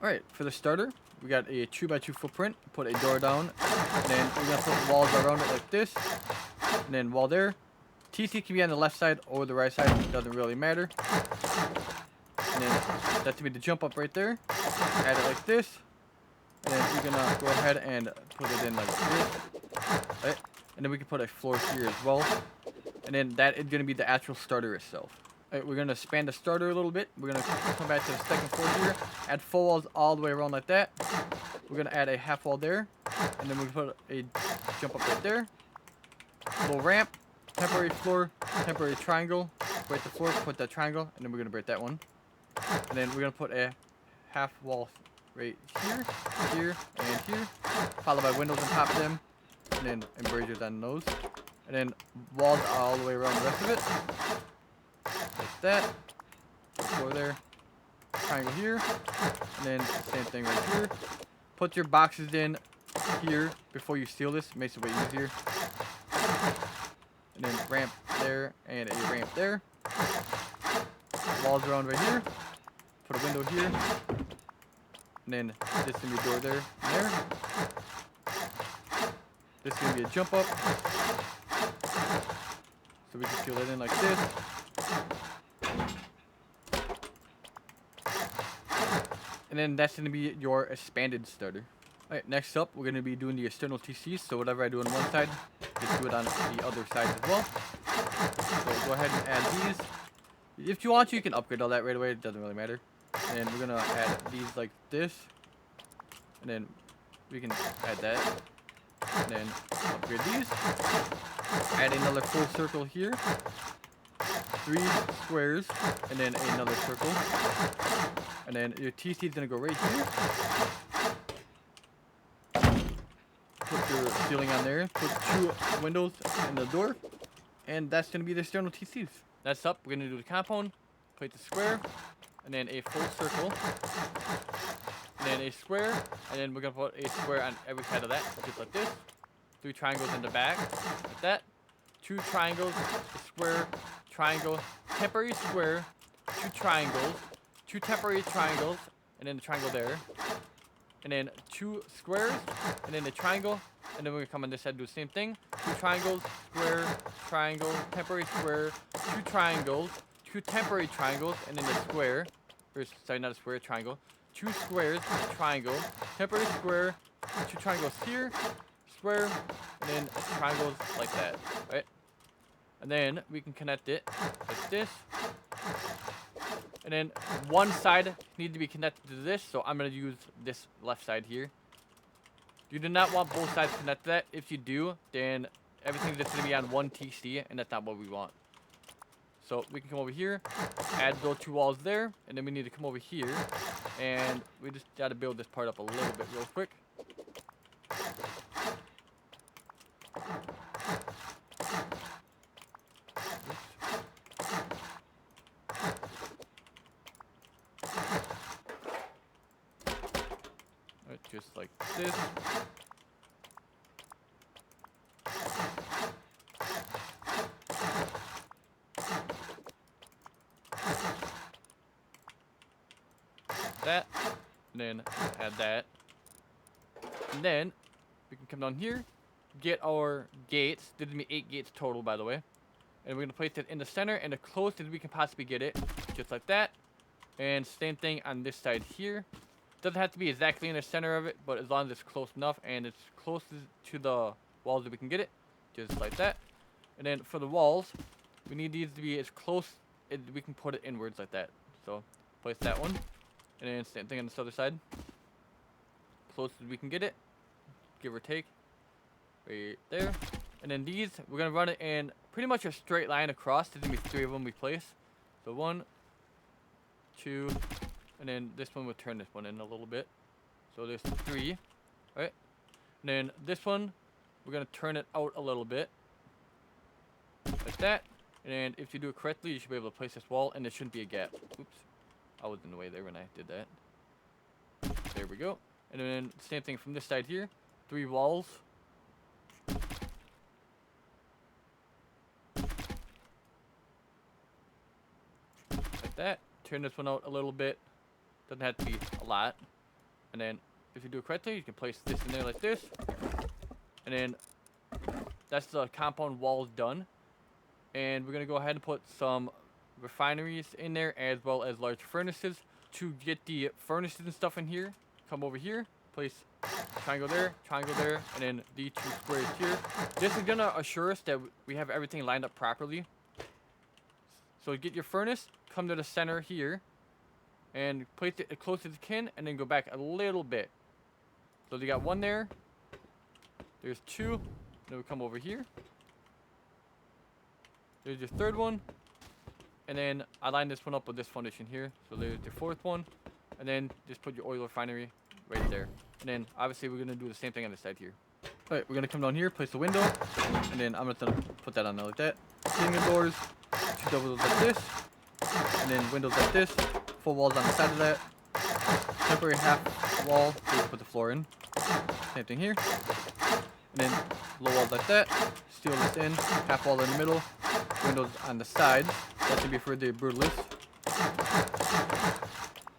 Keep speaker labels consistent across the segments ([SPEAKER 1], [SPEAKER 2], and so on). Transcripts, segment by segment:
[SPEAKER 1] Alright, for the starter, we got a 2x2 footprint. Put a door down. And then we're going to put walls around it like this. And then wall there. TC can be on the left side or the right side. It doesn't really matter. And then that's going to be the jump up right there. Add it like this. And then we're going to go ahead and put it in like this. Right? And then we can put a floor here as well. And then that is going to be the actual starter itself. Alright, we're going to expand the starter a little bit. We're going to come back to the second floor here. Add full walls all the way around like that. We're going to add a half wall there. And then we put a jump up right there. Little ramp. Temporary floor. Temporary triangle. Break the floor. Put that triangle. And then we're going to break that one. And then we're going to put a half wall right here. Here. And here. Followed by windows on top of them. And then embrasures on those. And then walls all the way around the rest of it. Like that. Floor there. Triangle here. And then same thing right here. Put your boxes in here before you seal this. Makes it way easier. And then ramp there and a ramp there. Walls around right here. Put a window here. And then this is going to be a door there and there. This is going to be a jump up. So we can seal it in like this. And then that's going to be your expanded starter. Alright, next up, we're going to be doing the external TCs. So whatever I do on one side, just do it on the other side as well. So go ahead and add these. If you want to, you can upgrade all that right away. It doesn't really matter. And we're going to add these like this. And then we can add that. And then upgrade these. Add another full circle here. 3 squares. And then another circle. And then your TC is going to go right here. Put your ceiling on there. Put 2 windows in the door. And that's going to be the external TCs. Next up, we're going to do the compound. Place the square. And then a full circle. And then a square. And then we're going to put a square on every side of that. Just like this. 3 triangles in the back. Like that. 2 triangles. A square. Triangle. Temporary square. 2 triangles. 2 temporary triangles, and then the triangle there, and then 2 squares, and then the triangle, and then we're gonna come on this side and do the same thing. 2 triangles, square, triangle, temporary square, 2 triangles, 2 temporary triangles, and then the square, or sorry, not a square, triangle, 2 squares, triangle, temporary square, 2 triangles here, square, and then triangles like that, right? And then we can connect it like this. And then one side needs to be connected to this, so I'm going to use this left side here. You do not want both sides connected to that. If you do, then everything's just going to be on one TC, and that's not what we want. So we can come over here, add those 2 walls there, and then we need to come over here, and we just got to build this part up a little bit real quick. Just like this. That. And then add that. And then we can come down here, get our gates. There's gonna be 8 gates total, by the way. And we're gonna place it in the center and the closest we can possibly get it. Just like that. And same thing on this side here. Doesn't have to be exactly in the center of it, but as long as it's close enough and it's closest to the walls that we can get it, just like that. And then for the walls, we need these to be as close as we can put it inwards like that. So place that one, and then same thing on this other side, close as we can get it, give or take, right there. And then these, we're gonna run it in pretty much a straight line across. There's gonna be 3 of them we place. So 1, 2. And then this one will turn this one in a little bit. So there's 3, right? And then this one, we're going to turn it out a little bit. Like that. And if you do it correctly, you should be able to place this wall, and there shouldn't be a gap. Oops. I was in the way there when I did that. There we go. And then same thing from this side here. 3 walls. Like that. Turn this one out a little bit. Doesn't have to be a lot. And then if you do it correctly, you can place this in there like this. And then that's the compound wall done. And we're going to go ahead and put some refineries in there as well as large furnaces. To get the furnaces and stuff in here, come over here, place triangle there, and then the 2 squares here. This is going to assure us that we have everything lined up properly. So get your furnace, come to the center here, and place it as close as you can, and then go back a little bit. So you got 1 there, there's 2, then we come over here. There's your 3rd one, and then I line this one up with this foundation here. So there's the 4th one, and then just put your oil refinery right there. And then obviously we're gonna do the same thing on the side here. All right, we're gonna come down here, place the window, and then I'm gonna put that on there like that. Single doors, 2 double doors like this, and then windows like this. Full walls on the side of that. Temporary half wall so you can put the floor in. Same thing here. And then low walls like that. Steel this in, half wall in the middle. Windows on the sides. That should be for the brutalists.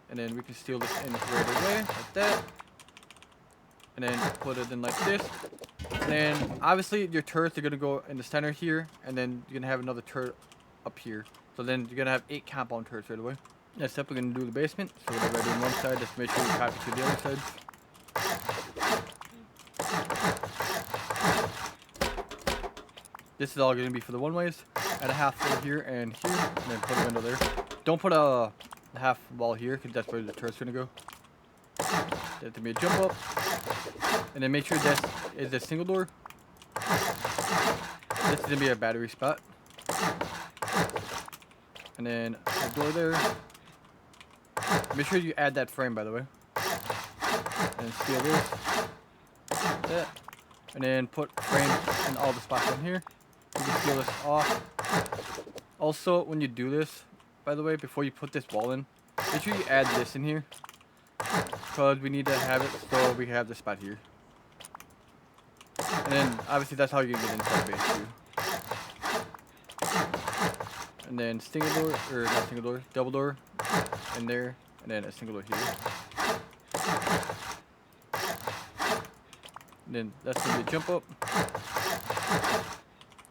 [SPEAKER 1] And then we can steal this in right away, like that. And then put it in like this. And then obviously your turrets are gonna go in the center here, and then you're gonna have another turret up here. So then you're gonna have 8 compound turrets right away. Next up, we're gonna do the basement. So whatever I do on one side, just make sure you copy to the other side. This is all gonna be for the one ways. Add a half floor here and here, and then put a window there. Don't put a half wall here, because that's where the turret's gonna go. There's gonna be a jump up, and then make sure this is a single door. This is gonna be a battery spot, and then a door there. Make sure you add that frame, by the way, and steal this, like that, and then put frames in all the spots on here. You can steal this off. Also, when you do this, by the way, before you put this wall in, make sure you add this in here, because we need to have it so we have the spot here. And then obviously that's how you get inside the base too. And then single door, or not single door, double door in there, and then a single door here. And then that's gonna be a jump up.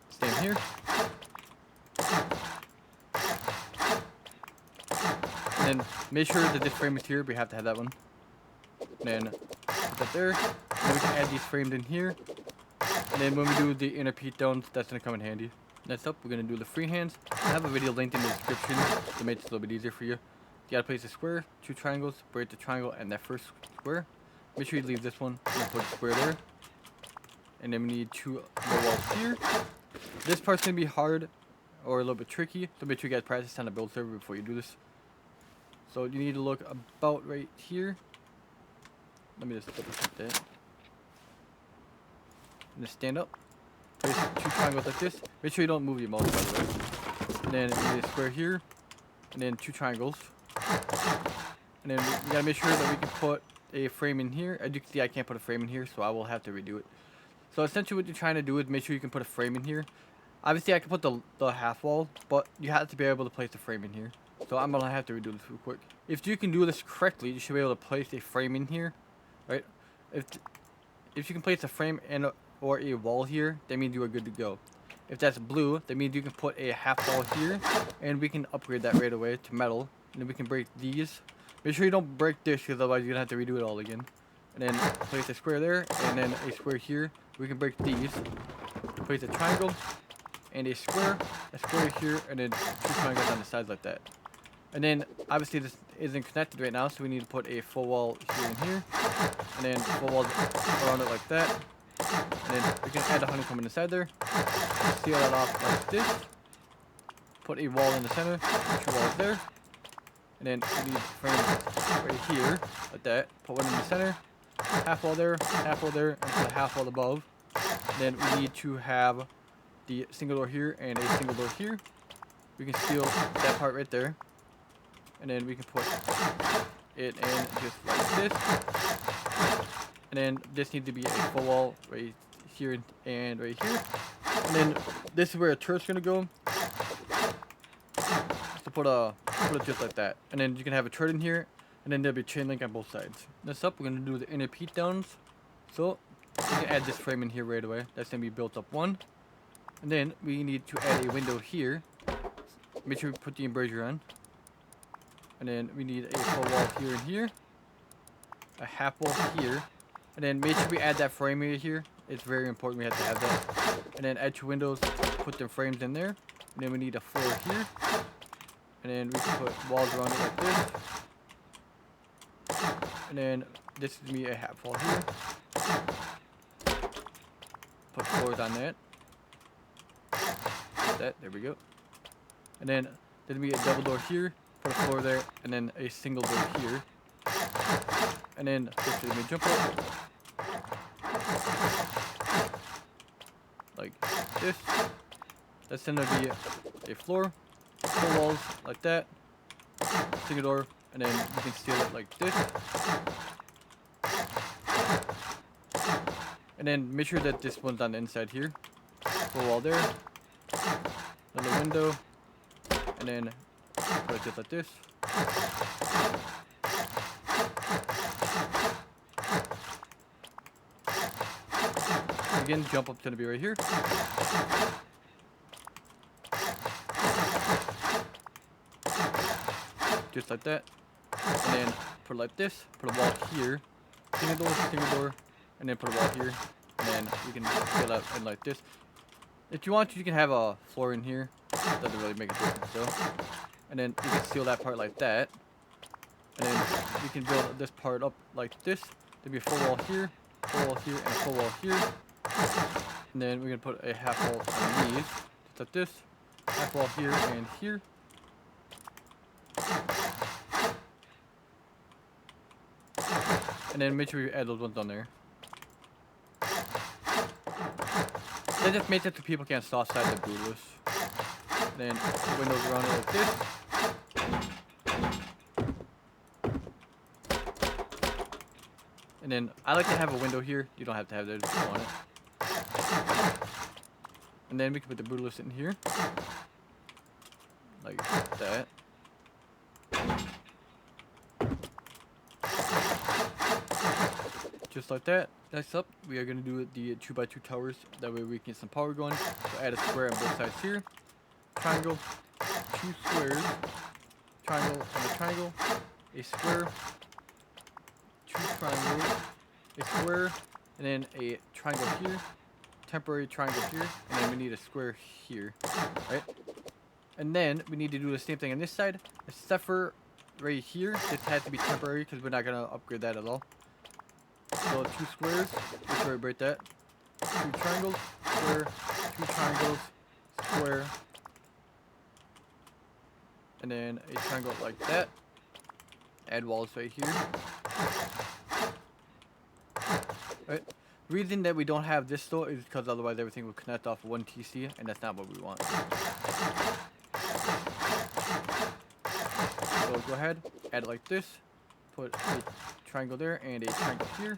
[SPEAKER 1] Same here. And then make sure that this frame is here. We have to have that one. And then put that there. And then we can add these framed in here. And then when we do the inner peak downs, that's gonna come in handy. Next up, we're gonna do the freehands. I have a video linked in the description to make this a little bit easier for you. You gotta place a square, 2 triangles, break the triangle and that first square. Make sure you leave this one and then put a square there. And then we need 2 low walls here. This part's gonna be hard or a little bit tricky, so make sure you guys practice on the build server before you do this. So you need to look about right here. Let me just double check that. And just stand up. Place 2 triangles like this. Make sure you don't move your mouse, by the way. And then we need a square here. And then 2 triangles. And then we gotta make sure that we can put a frame in here. As you can see, I can't put a frame in here, so I will have to redo it. So essentially what you're trying to do is make sure you can put a frame in here. Obviously I can put the half wall, but you have to be able to place the frame in here. So I'm gonna have to redo this real quick. If you can do this correctly, you should be able to place a frame in here, right? If you can place a frame and or a wall here, that means you are good to go. If that's blue, that means you can put a half wall here, and we can upgrade that right away to metal. And then we can break these. Make sure you don't break this, because otherwise you're gonna have to redo it all again. And then place a square there, and then a square here. We can break these. Place a triangle and a square here, and then 2 triangles on the sides like that. And then obviously this isn't connected right now, so we need to put a full wall here and here, and then full walls around it like that. And then we can add a honeycomb in the side there. Seal that off like this. Put a wall in the center, 2 walls there. And then we need frames right here, like that. Put one in the center, half wall there, and put a half wall above. And then we need to have the single door here and a single door here. We can steal that part right there. And then we can put it in just like this. And then this needs to be a full wall right here and right here. And then this is where a turret's gonna go. So put it just like that. And then you can have a turret in here. And then there'll be chain link on both sides. Next up, we're gonna do the inner peak downs. So we can add this frame in here right away. That's gonna be built up one. And then we need to add a window here. Make sure we put the embrasure on. And then we need a full wall here and here. A half wall here. And then make sure we add that frame right here. It's very important we have to have that. And then add 2 windows, put the frames in there. And then we need a floor here. And then we can put walls around it like this. And then this is me a half wall here. Put floors on that. Like that, there we go. And then there's gonna be a double door here. Put a floor there, and then a single door here. And then this is gonna be jump up. Like this. That's gonna be a floor. 4 walls like that. Single door. And then you can seal it like this. And then make sure that this one's on the inside here. Full wall there. Another window. And then put it just like this. Again, jump up's gonna be right here. Just like that. And then put it like this. Put a wall here. Single door, and then put a wall here. And then you can fill out and like this. If you want to, you can have a floor in here. Doesn't really make a difference though. And then you can seal that part like that. And then you can build this part up like this. There'll be a full wall here, and a full wall here. And then we're gonna put a half wall underneath, just like this. Half wall here and here. And then make sure you add those ones on there. That just makes it so people can't saw side the Brutalist. Then the windows around it like this. And then I like to have a window here. You don't have to have that if you want it. And then we can put the Brutalist in here. Like that. Just like that. Next up, we are going to do the 2x2 towers. That way we can get some power going. So add a square on both sides here. Triangle. 2 squares. Triangle and a triangle. A square. 2 triangles. A square. And then a triangle here. Temporary triangle here. And then we need a square here. Right? And then we need to do the same thing on this side. Except for right here. This has to be temporary because we're not going to upgrade that at all. So 2 squares, make sure I break that. 2 triangles, square, 2 triangles, square. And then a triangle like that. Add walls right here. Right. The reason that we don't have this though is because otherwise everything will connect off one TC, and that's not what we want. So go ahead, add it like this. Put a triangle there and a triangle here.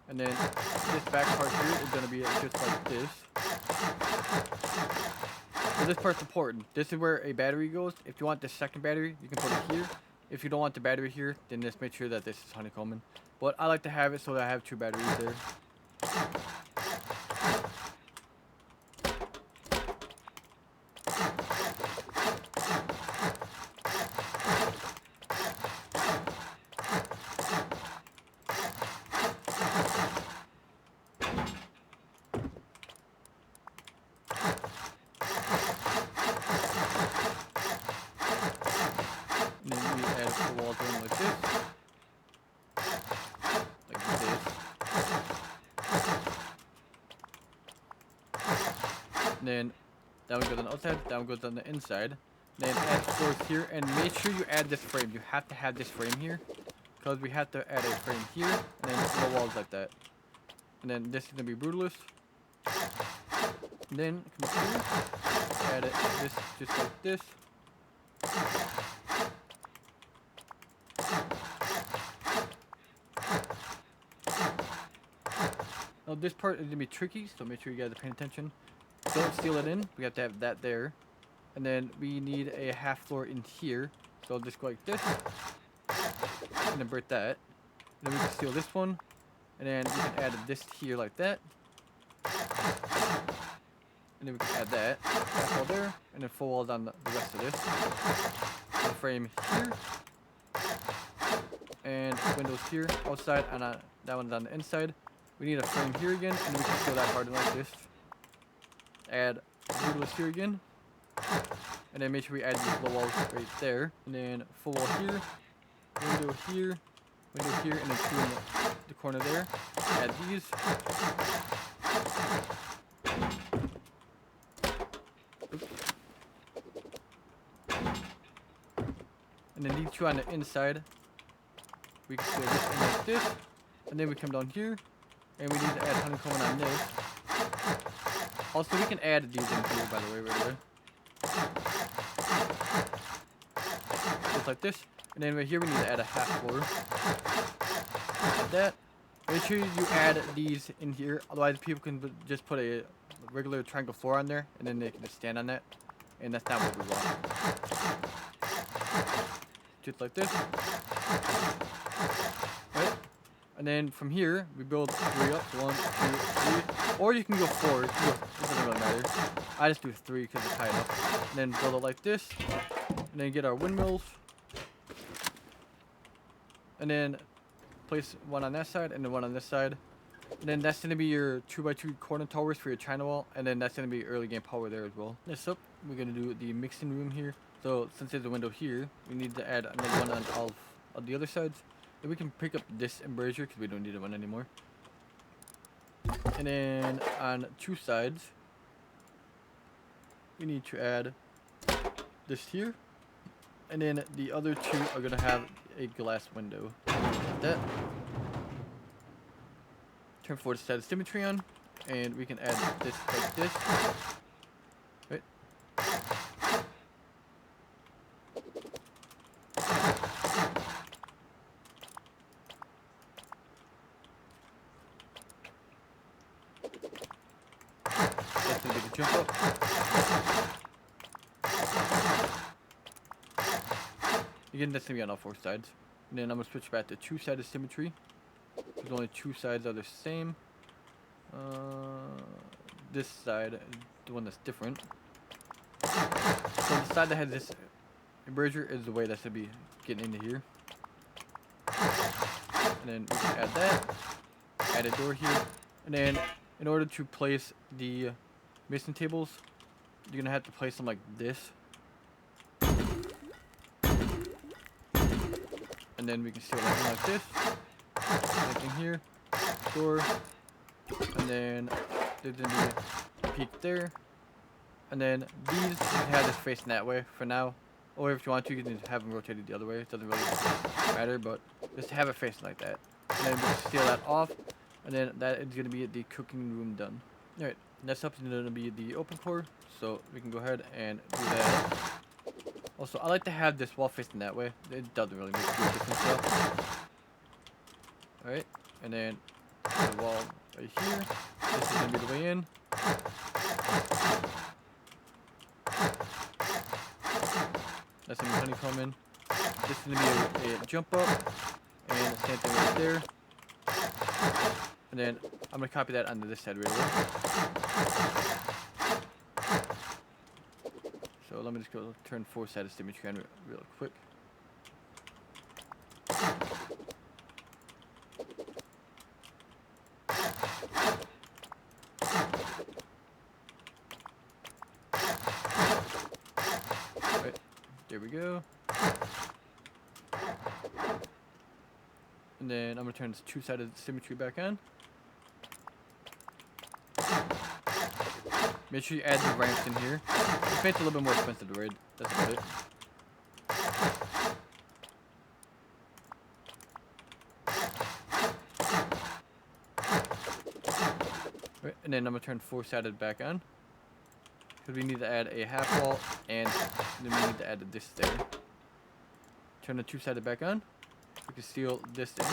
[SPEAKER 1] And then this back part here is going to be just like this. So this part's important. This is where a battery goes. If you want the second battery, you can put it here. If you don't want the battery here, then just make sure that this is honeycombing. But I like to have it so that I have 2 batteries there. And then we add the walls in like this. Like this. And then that one goes on the outside, that one goes on the inside. Then add floors here, and make sure you add this frame. You have to have this frame here, because we have to add a frame here, and then no walls like that. And then this is gonna be Brutalist. And then come up here, add it this just like this. Now this part is gonna be tricky, so make sure you guys are paying attention. Don't seal it in. We have to have that there. And then we need a half floor in here. So just go like this. and invert that. And then we can steal this one, and then we can add this here like that. And then we can add that half wall there, and then full wall down the rest of this. A frame here, and windows here outside, and that one's on the inside. We need a frame here again, and we can steal that harden like this. Add windows here again, and then make sure we add these low walls right there, and then full wall here, window here, and then two in the corner there. Add these. Oops. And then these two on the inside. We can steal this in like this, and then we come down here, and we need to add honeycomb on this. Also, we can add these in here, by the way, right there. Just like this. And then right here, we need to add a half floor. Like that. Make sure you add these in here, otherwise people can just put a regular triangle floor on there, and then they can just stand on that. And that's not what we want. Just like this. Right? And then from here, we build 3 up. 1, 2, 3. Or you can go 4. It doesn't really matter. I just do 3 because it's high enough. And then build it like this. And then get our windmills. And then place one on that side and then one on this side. And then that's going to be your 2x2 corner towers for your China wall. And then that's going to be early game power there as well. Next up, we're going to do the mixing room here. So since there's a window here, we need to add another one on all of the other sides. Then we can pick up this embrasure because we don't need one anymore. And then on 2 sides, we need to add this here. And then the other 2 are going to have a glass window. Like that. Turn forward to set symmetry on. And we can add this like this. Right. That's gonna be the jump up. Again, that's gonna be on all 4 sides. And then I'm gonna switch back to 2-sided symmetry. There's only 2 sides are the same. This side, the one that's different. So the side that has this embrasure is the way that's gonna be getting into here. And then we can add that. Add a door here. And then in order to place the mason tables, you're gonna have to place them like this. And then we can seal that in like this. Same thing here. Door. And then there's gonna be a peak there. And then these, you can have this facing that way for now. Or if you want to, you can just have them rotated the other way. It doesn't really matter, but just have it facing like that. And then we'll seal that off. And then that is going to be the cooking room done. Alright, next up is going to be the open core. So we can go ahead and do that. Also, I like to have this wall facing that way. It doesn't really make a huge difference though. Alright, and then the wall right here. This is going to be the way in. That's going to be honeycomb in. This is going to be a jump up. And the same thing right there. And then I'm going to copy that onto this side right away. So let me just go turn 4-sided symmetry on real quick. Right, there we go. And then I'm going to turn this 2-sided symmetry back on. Make sure you add the ramps in here. This makes it a little bit more expensive to raid. That's about it. Right, and then I'm going to turn 4-sided back on. Because we need to add a half wall and then we need to add this there. Turn the 2-sided back on. We can seal this in.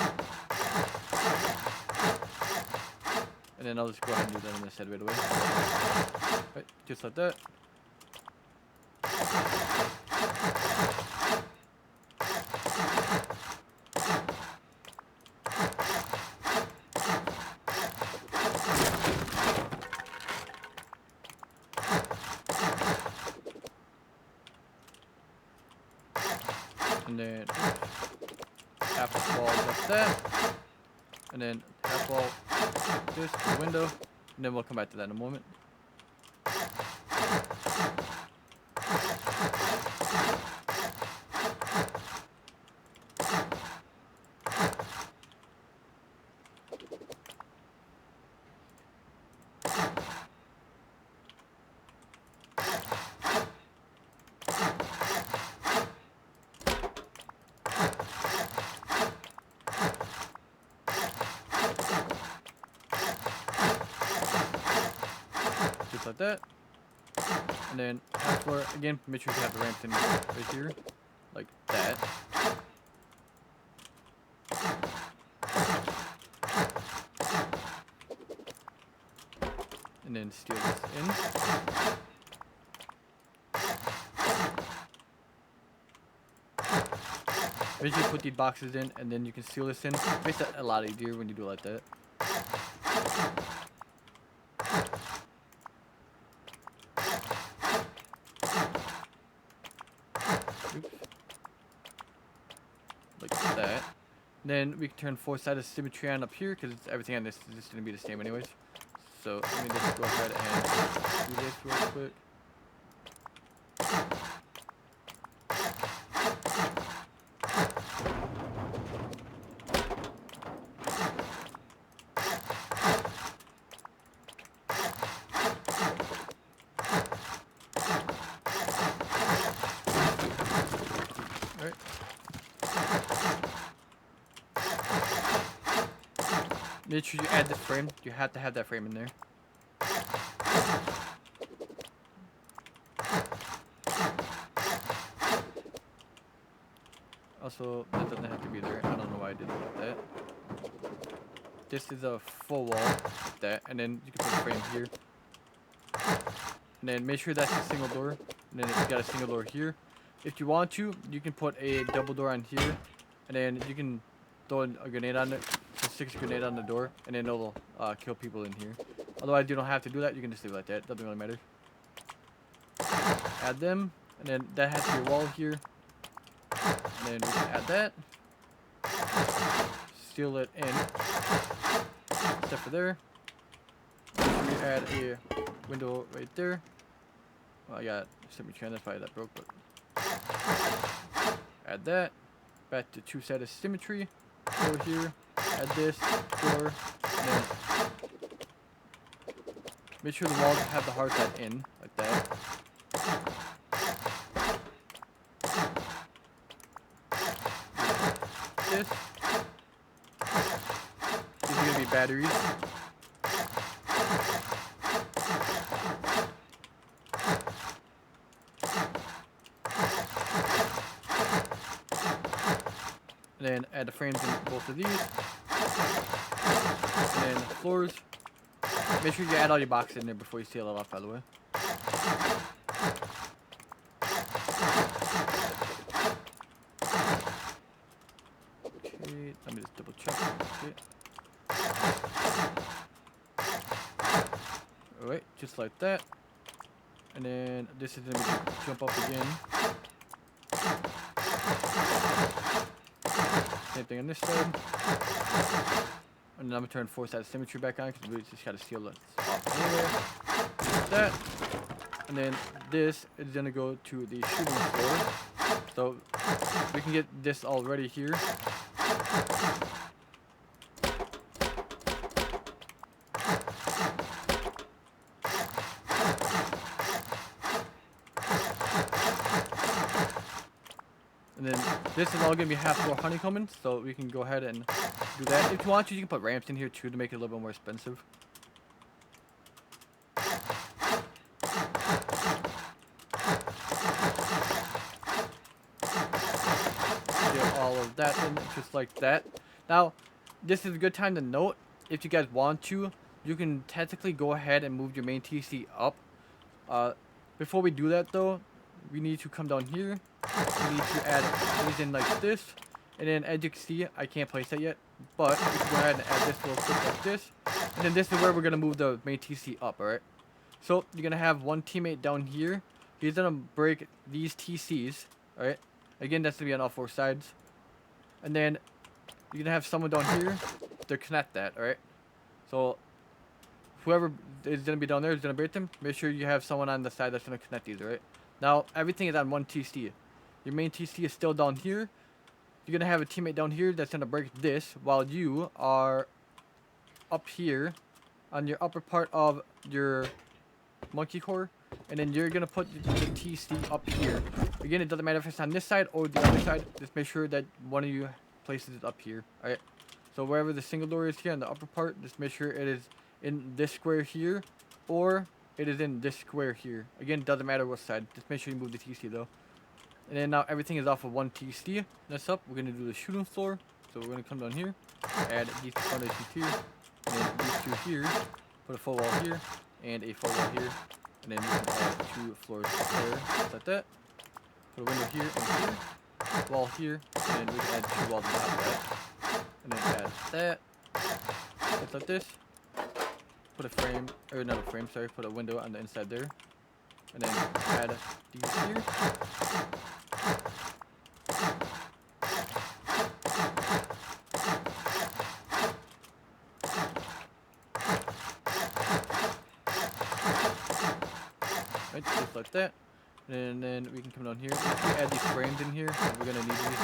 [SPEAKER 1] And then I'll just go ahead and do that on this side right away. Right, just like that. And then half wall like that. And then half wall like this to the window. And then we'll come back to that in a moment. Just like that. And then half floor, again, make sure you have the ramp in right here. Like that. And then steal this in. Make sure you put these boxes in, and then you can seal this in. It makes it a lot easier when you do it like that. Oops. Like that. Then we can turn four-sided symmetry on up here, because everything on this is just going to be the same anyways. So let me just go ahead and do this real quick. Alright. Make sure you add this frame. You have to have that frame in there. Also, that doesn't have to be there. I don't know why I did it like that. This is a full wall, like that, and then you can put a frame here. And then make sure that's a single door. And then if you got a single door here, if you want to, you can put a double door on here, and then you can throw a grenade on it, just stick a grenade on the door, and then it'll kill people in here. Otherwise, you don't have to do that. You can just leave it like that. Doesn't really matter. Add them, and then that has to be a wall here. And then we can add that. Seal it in. Except for there. We add a window right there. Well, I got symmetry, that's why that broke, but add that. Back to two-sided symmetry. Over here. Add this door. And then make sure the walls have the hard side in, like that. This. These are gonna be batteries. And then add the frames in both of these. And then floors. Make sure you add all your boxes in there before you seal it off, by the way. Okay, let me just double check. Okay. Alright, just like that. And then this is gonna be jump up again. Same thing on this side. And then I'm gonna turn four-sided symmetry back on because we just gotta seal it off anyway. Like that. And then this is gonna go to the shooting floor. So we can get this all ready here. And then this is all gonna be half floor honeycombing, so we can go ahead and do that. If you want to, you can put ramps in here too to make it a little bit more expensive. Get all of that in just like that. Now, this is a good time to note, if you guys want to, you can technically go ahead and move your main TC up. Before we do that though, we need to come down here. We need to add these in like this. And then as you can see, I can't place that yet. But we can go ahead and add this real quick like this. And then this is where we're going to move the main TC up, alright? So you're going to have one teammate down here. He's going to break these TCs, alright? Again, that's gonna be on all 4 sides. And then you're gonna have someone down here to connect that. All right. So whoever is gonna be down there is gonna break them. Make sure you have someone on the side that's gonna connect these. All right. Now everything is on one TC. Your main TC is still down here. You're gonna have a teammate down here that's gonna break this while you are up here on your upper part of your monkey core, and then you're gonna put the TC up here. Again, it doesn't matter if it's on this side or the other side. Just make sure that one of you places it up here. All right. So wherever the single door is here on the upper part, just make sure it is in this square here, or it is in this square here. Again, it doesn't matter what side. Just make sure you move the TC though. And then now everything is off of one TC. Next up, we're gonna do the shooting floor. So we're gonna come down here, add these 2 foundations here, and then these 2 here. Put a full wall here, and a full wall here, and then we can add 2 floors there, just like that. Put a window here and here, wall here, and then we can add 2 walls on top of that, and then add that, just like this. Put a frame, or not a frame, sorry. Put a window on the inside there, and then add these here. Right, just like that. And then we can come down here. We add these frames in here. We're gonna need these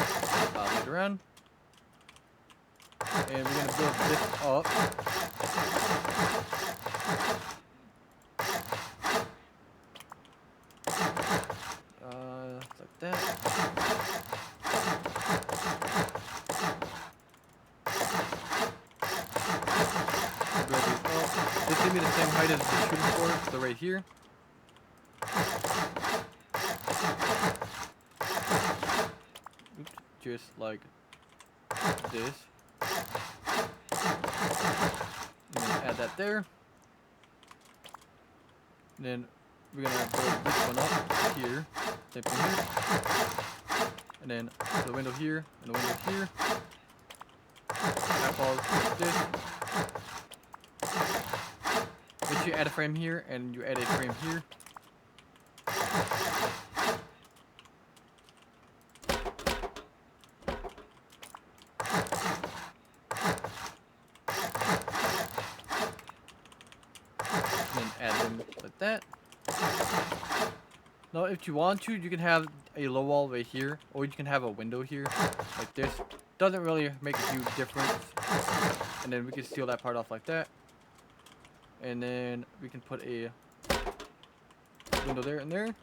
[SPEAKER 1] later on. And we're gonna build this up. Like that. Build these up. This give me the same height as the shooting floor, so right here. Oops, just like this. And then add that there. And then we're gonna build this one up here. Same thing here. And then the window here and the window here. Half walls like this. Make sure you add a frame here and you add a frame here. Add them like that. Now if you want to, you can have a low wall right here, or you can have a window here like this. Doesn't really make a huge difference. And then we can seal that part off like that, and then we can put a window there and there, and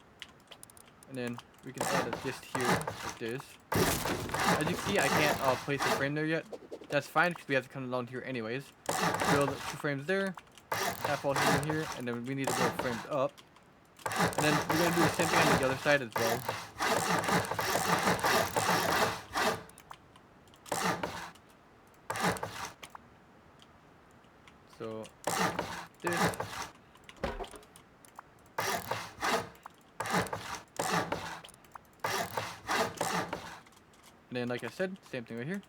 [SPEAKER 1] then we can add a disc here like this. As you see, I can't place a frame there yet. That's fine because we have to come down here anyways. Build 2 frames there, half wall here and here, and then we need to build frames up. And then we're gonna do the same thing on the other side as well. So this. And then like I said, same thing right here.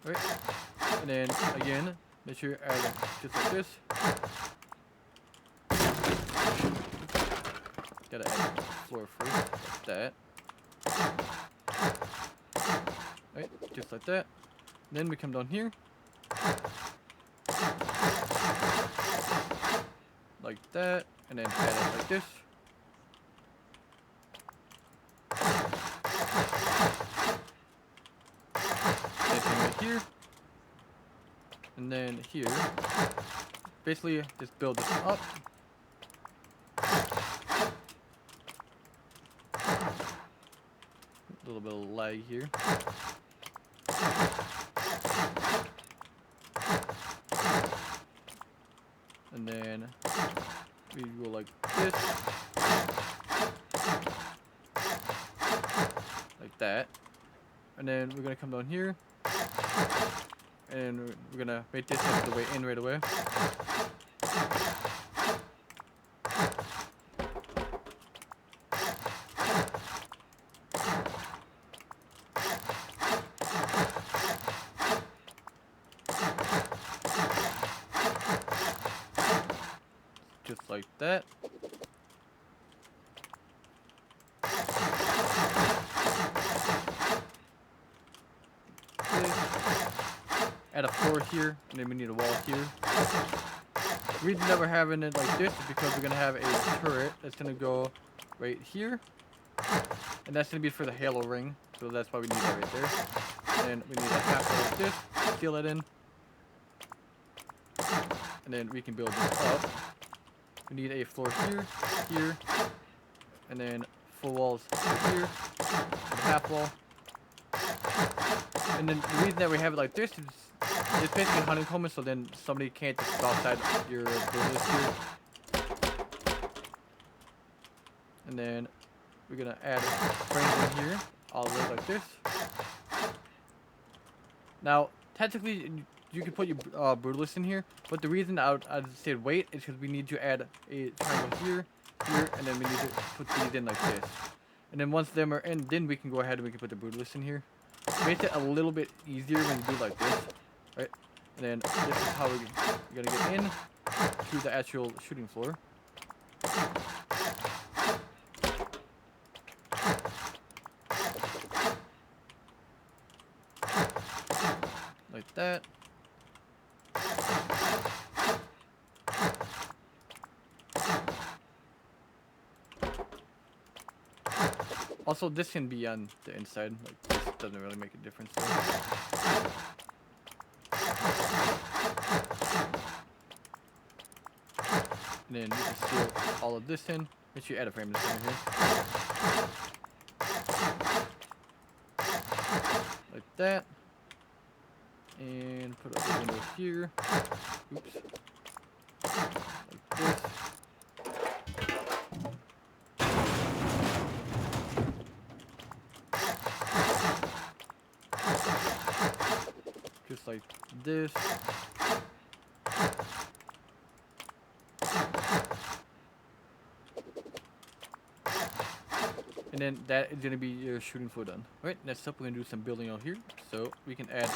[SPEAKER 1] Right, and then again, make sure you add it just like this. Gotta add the floor first, like that. Right, just like that. Then we come down here. Like that, and then add it like this. Here, and then here. Basically, just build this up. A little bit of lag here. And then we go like this. Like that. And then we're gonna come down here. And we're gonna make this the way in right away. that. Add a floor here, and then we need a wall here. The reason that we're having it like this is because we're gonna have a turret that's gonna go right here, and that's gonna be for the halo ring. So that's why we need that right there. And we need a half like this, seal it in, and then we can build this up. We need a floor here, here, and then full walls right here, and a half wall. And then the reason that we have it like this is it's basically honeycomb, so then somebody can't just go outside your buildings here. And then we're gonna add frames in here, all the way like this. Now, technically, you can put your brutalist in here, but the reason I'd say wait is because we need to add a triangle here, here, and then we need to put these in like this. And then once them are in, then we can go ahead and we can put the brutalist in here. Makes it a little bit easier when you do it like this, right? And then this is how we're gonna get in to the actual shooting floor. Like that. Also, this can be on the inside. Like, this doesn't really make a difference there. And then you can seal all of this in. Make sure you add a frame in the center here. Like that. And put a window here. Oops. Like this. Just like this. And then that is going to be your shooting floor done. Alright, next up we're going to do some building out here. So we can add these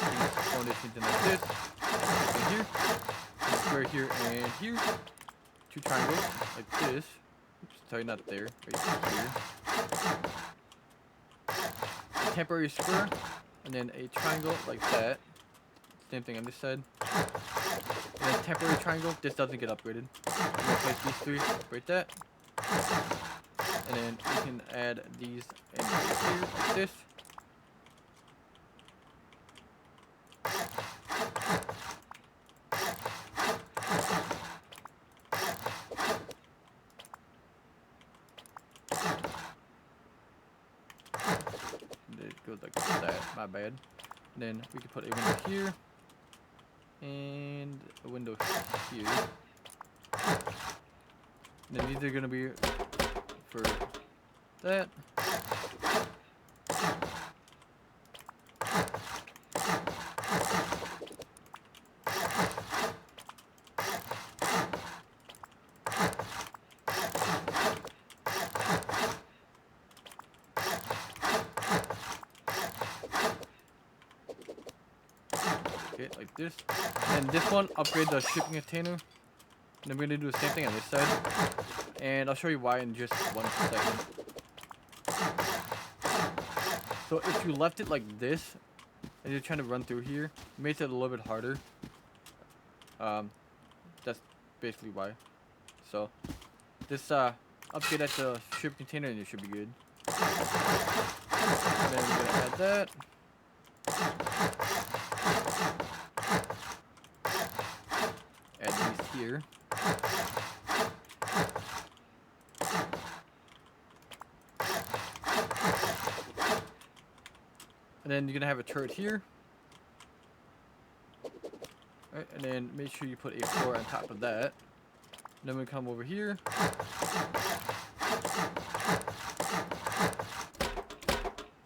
[SPEAKER 1] foundations in like this. And here. A square here and here. Two triangles like this. Oops, sorry, not there. Right here. A temporary square. And then a triangle like that. Same thing on this side. And then temporary triangle. This doesn't get upgraded. I'm gonna place these three. Upgrade that. And then we can add these in here like this. It goes like that. My bad. And then we can put a window here and a window here. And then these are gonna be for that. Okay, like this. And this one, upgrade the shipping container. And then we're gonna do the same thing on this side. And I'll show you why in just 1 second. So if you left it like this, and you're trying to run through here, it makes it a little bit harder. That's basically why. So, this upgrade at the shipping container and it should be good. And then we're gonna add that. Add these here. And then you're gonna have a turret here. Alright, and then make sure you put a floor on top of that. And then we come over here.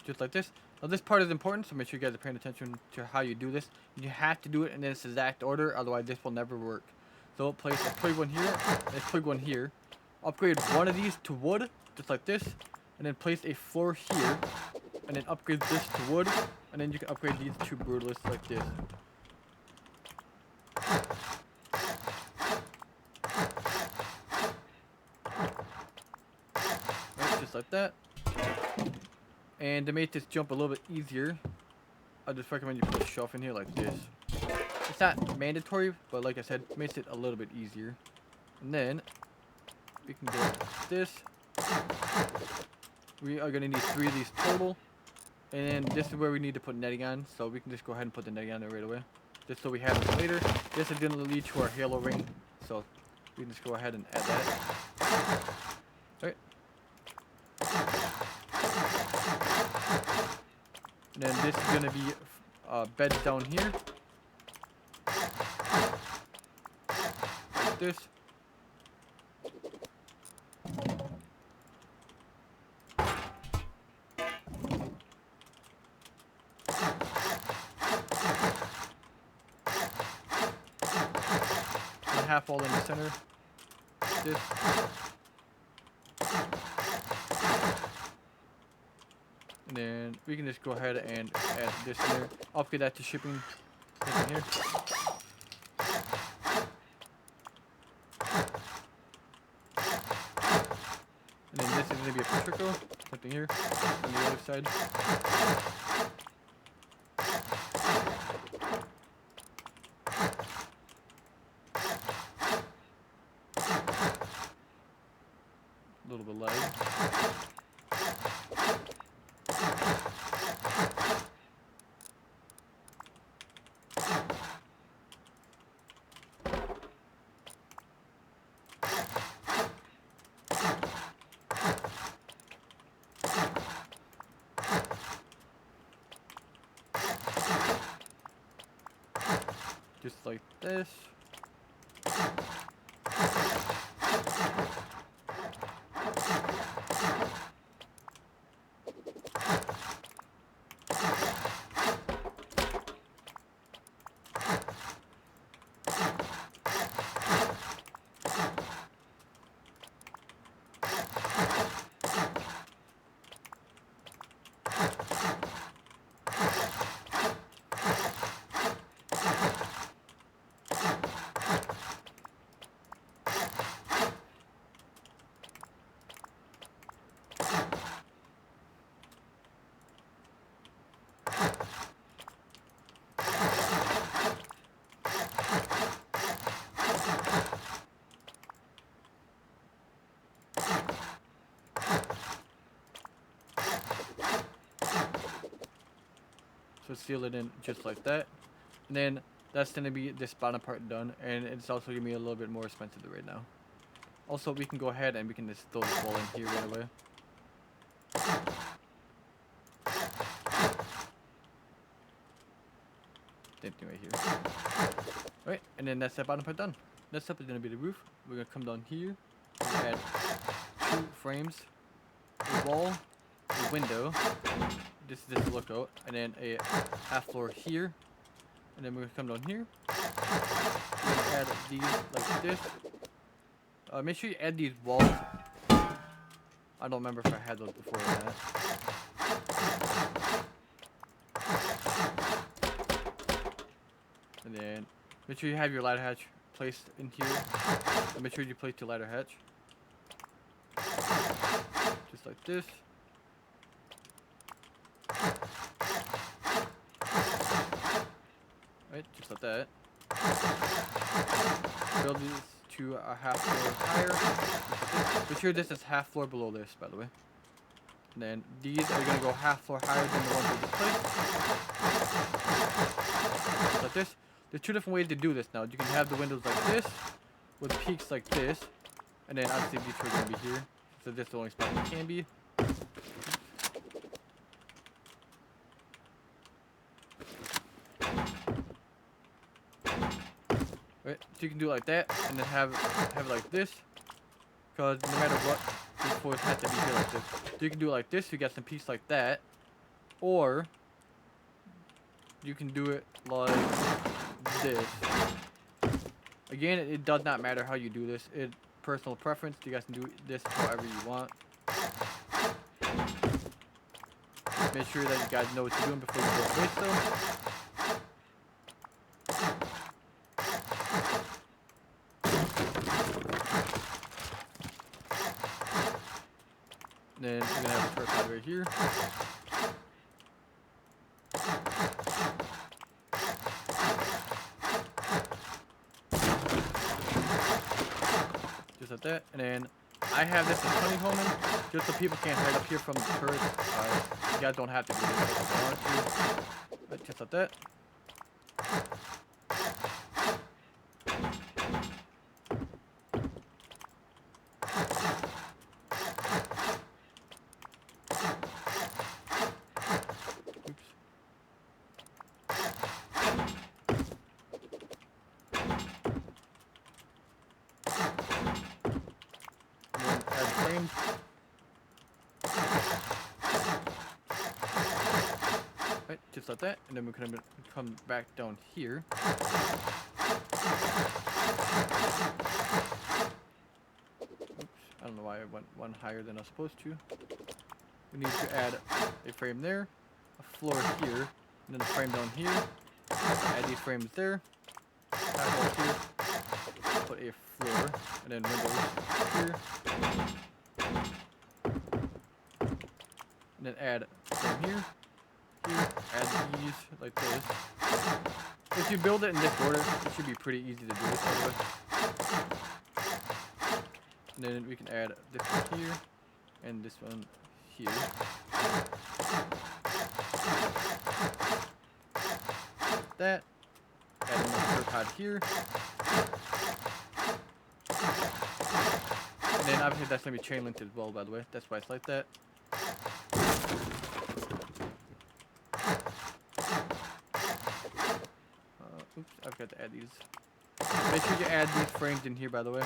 [SPEAKER 1] Just like this. Now this part is important, so make sure you guys are paying attention to how you do this. You have to do it in this exact order, otherwise this will never work. So place a twig one here, and a twig one here. Upgrade one of these to wood, just like this. And then place a floor here. And then upgrade this to wood. And then you can upgrade these to brutalists like this. like that. And to make this jump a little bit easier, I just recommend you put a shelf in here like this. It's not mandatory, but like I said, it makes it a little bit easier. And then we can go like this. We are gonna need 3 of these total. And then this is where we need to put netting on, so we can just go ahead and put the netting on there right away. Just so we have it later. This is gonna lead to our halo ring, so we can just go ahead and add that. Alright. And then this is gonna be beds down here. Like this. And half all in the center. Like this. And then we can just go ahead and add this in there. Upgrade that to shipping in here. And then this is going to be a trickle, something here on the other side. A little bit lag. Just like this. So seal it in just like that. And then that's going to be this bottom part done. And it's also going to be a little bit more expensive right now. Also, we can go ahead and we can just throw this wall in here right away. Same thing right here. Alright, and then that's that bottom part done. Next up is going to be the roof. We're going to come down here. Add 2 frames, a wall, a window. This is just a lookout, and then a half floor here, and then we're gonna come down here. We're gonna add these like this. Make sure you add these walls. I don't remember if I had those before or not. And then make sure you have your ladder hatch placed in here. And make sure you place your ladder hatch just like this. Right, just like that. Build these to a half floor higher. Make sure this is half floor below this, by the way. And then these are gonna go half floor higher than the ones we just placed. Just like this. There's 2 different ways to do this now. You can have the windows like this, with peaks like this, and then obviously these 2 are gonna be here. So this is the only spot it can be. Right, so you can do it like that, and then have it like this, because no matter what, these floors have to be here like this. So you can do it like this, you got some piece like that, or you can do it like this. Again, it does not matter how you do this. It's personal preference. You guys can do this however you want. Make sure that you guys know what you're doing before you go place them. Then right here. Just like that. And then I have this in honeycombing, just so people can't hide up here from the turrets. You guys don't have to do this if you want to. But just like that. Right, just like that, and then we're gonna come back down here. Oops, I don't know why I went one higher than I was supposed to. We need to add a frame there, a floor here, and then a frame down here. Add these frames there. Add here. Put a floor, and then windows here. And then add a frame here. Here, add these like this. If you build it in this order, it should be pretty easy to do this by the way. And then we can add this one here and this one here. That. Add another pad here. And then obviously that's gonna be chain linked as well, by the way. That's why it's like that. Oops, I forgot to add these. Make sure you add these frames in here, by the way.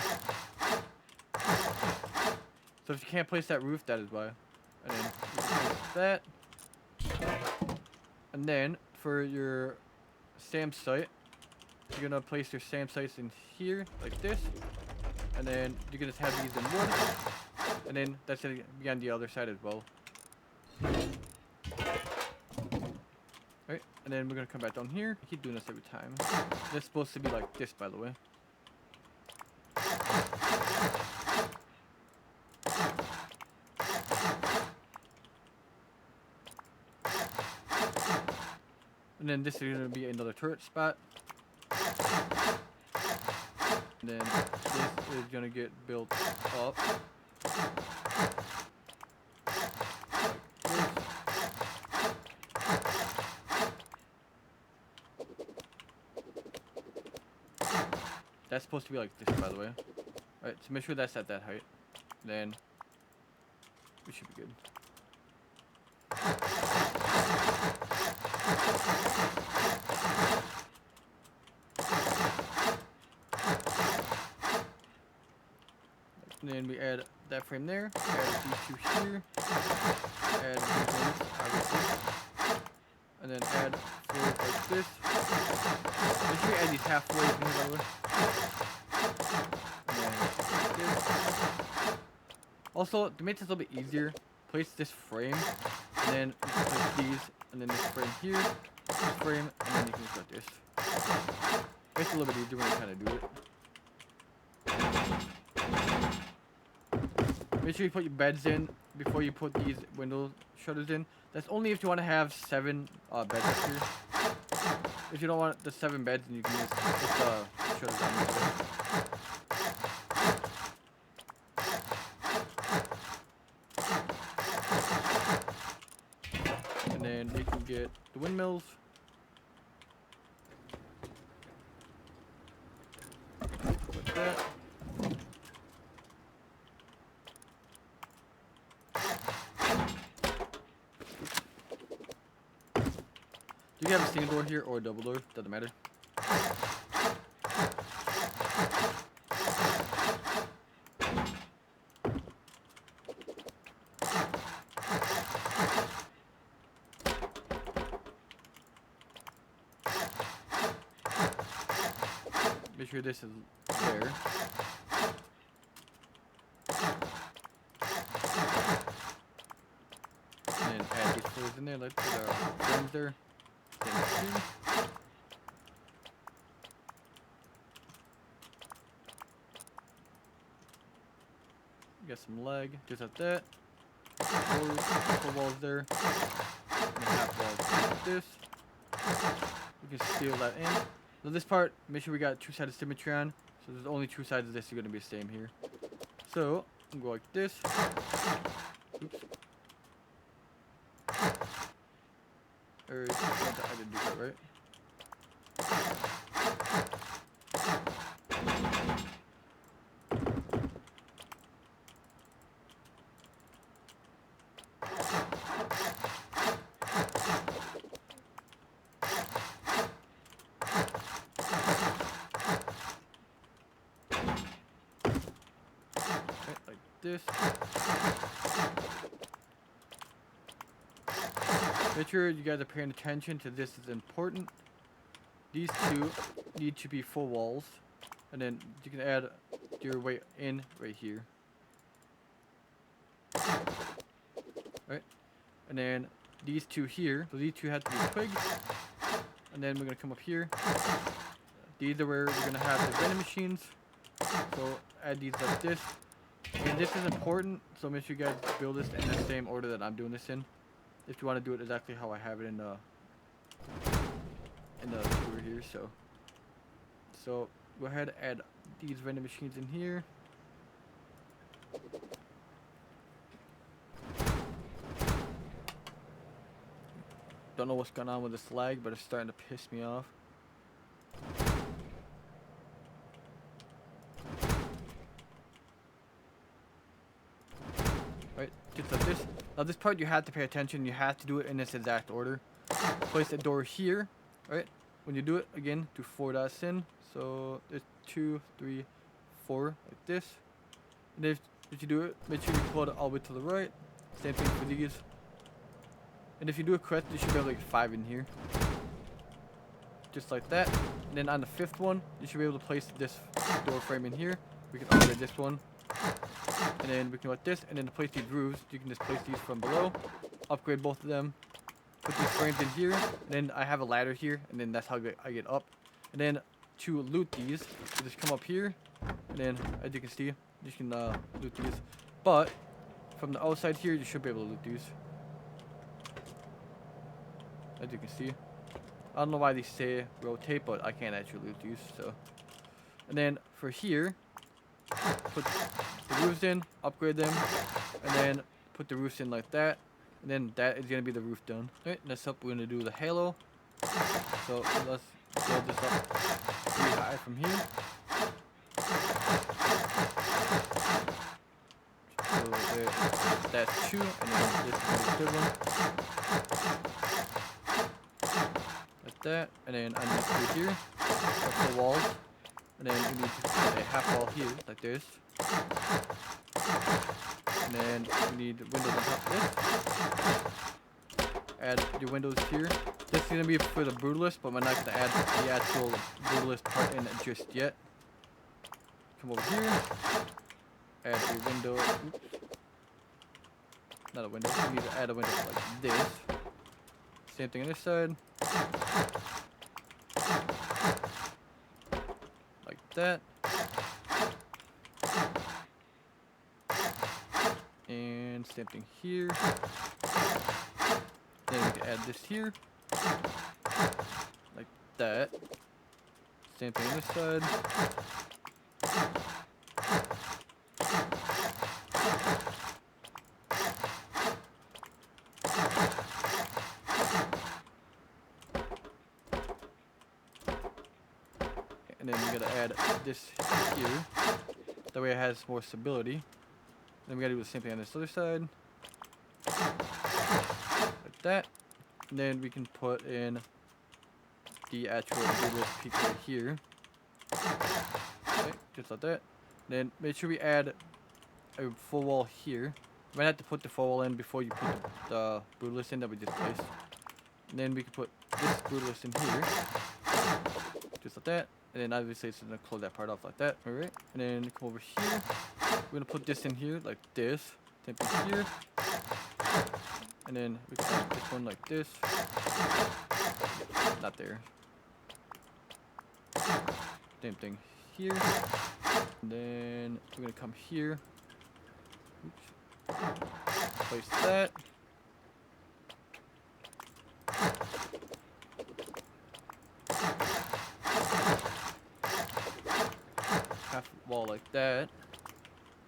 [SPEAKER 1] So if you can't place that roof, that is why. And then you can place that. And then for your SAM site, you're gonna place your SAM sites in here, like this. And then you're gonna have these in wood. And then that's gonna be on the other side as well. Right, and then we're gonna come back down here. I keep doing this every time. It's supposed to be like this, by the way. And then this is gonna be another turret spot. And then this is gonna get built up. That's supposed to be like this, by the way. Alright, so make sure that's at that height. Then we should be good. And then we add that frame there, add these two here, add these ones, obviously. And then add floors like this. Make sure you add these half floors in here, by the way. Also, to make this a little bit easier, place this frame, and then you can place these, and then this frame here, this frame, and then you can start this. Makes it a little bit easier when you kind of do it. Make sure you put your beds in before you put these window shutters in. That's only if you want to have 7 beds up here. If you don't want the 7 beds, then you can just shutters down here. And then we can get the windmills. Like that. Do you have a single door here or a double door? Doesn't matter. Make sure this is there. And then add these floors in there, like put our frames there. Got some leg, just like that. doors, full walls there, and then half walls like this. We can seal that in. So this part, make sure we got two-sided symmetry on. So there's only two sides of this are going to be the same here. So I'm going to go like this. Oops. Or I didn't do that right. Like this. Make sure you guys are paying attention to this is important. These two need to be full walls. And then you can add your way in right here. Right? And then these two here. So these two have to be twigs. And then we're going to come up here. These are where we're going to have the vending machines. So add these like this. And this is important, so make sure you guys build this in the same order that I'm doing this in. If you want to do it exactly how I have it in the tour here, so go ahead and add these vending machines in here. Don't know what's going on with this lag, but it's starting to piss me off. Right, just like this. Now this part you have to pay attention. You have to do it in this exact order. Place the door here, right? When you do it, again, do 4 dots in. So there's 2, 3, 4, like this. And if you do it, make sure you pull it all the way to the right. Same thing for these. And if you do it correct, you should be able to get 5 in here. Just like that. And then on the 5th one, you should be able to place this door frame in here. We can upgrade this one. And then we can go like this. And then to place these roofs, you can just place these from below. Upgrade both of them. Put these frames in here. And then I have a ladder here. And then that's how I get up. And then to loot these, you just come up here. And then, as you can see, you can loot these. But from the outside here, you should be able to loot these. As you can see. I don't know why they say rotate, but I can't actually loot these. So, and then for here, put the roofs in, upgrade them, and then put the roofs in like that. And then that is going to be the roof done. Alright, next up we're going to do the halo. So let's build this up pretty high from here. So that's 2, and then this is the third one. Like that, and then I need to do here, that's the walls. And then we need to put a half wall here, like this. And then we need windows on top of this. Add your windows here. This is going to be for the brutalist, but we're not going to add the actual brutalist part in just yet. Come over here. Add a window. Oops. Not a window. We need to add a window like this. Same thing on this side. Like that. And same thing here. Then we can add this here. Like that. Same thing on this side. And then we gotta add this here. That way it has more stability. Then we gotta do the same thing on this other side. Like that. And then we can put in the actual brutalist peak right here. Okay, just like that. Then make sure we add a full wall here. You might have to put the full wall in before you put the brutalist in that we just placed. And then we can put this brutalist in here. Just like that. And then obviously it's gonna close that part off like that. Alright. And then come over here. We're gonna put this in here like this. Same thing here. And then we can add this one like this. Not there. Same thing here. And then we're gonna come here. Oops. place that. Half wall like that.